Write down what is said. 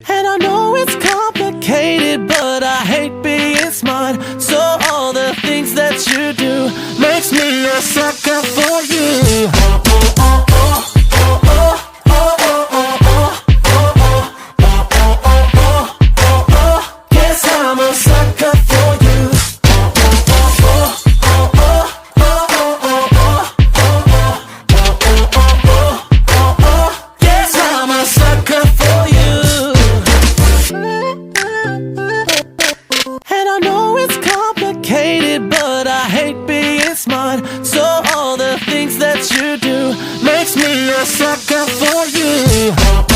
And I know it's complicated, but I hate being smart. So all the things that you do makes me a sucker for you. Guess I'm a sucker for you. Guess I'm a sucker for you. And I know it's complicated, but I hate being smart. So all the things that you do makes me a sucker for you.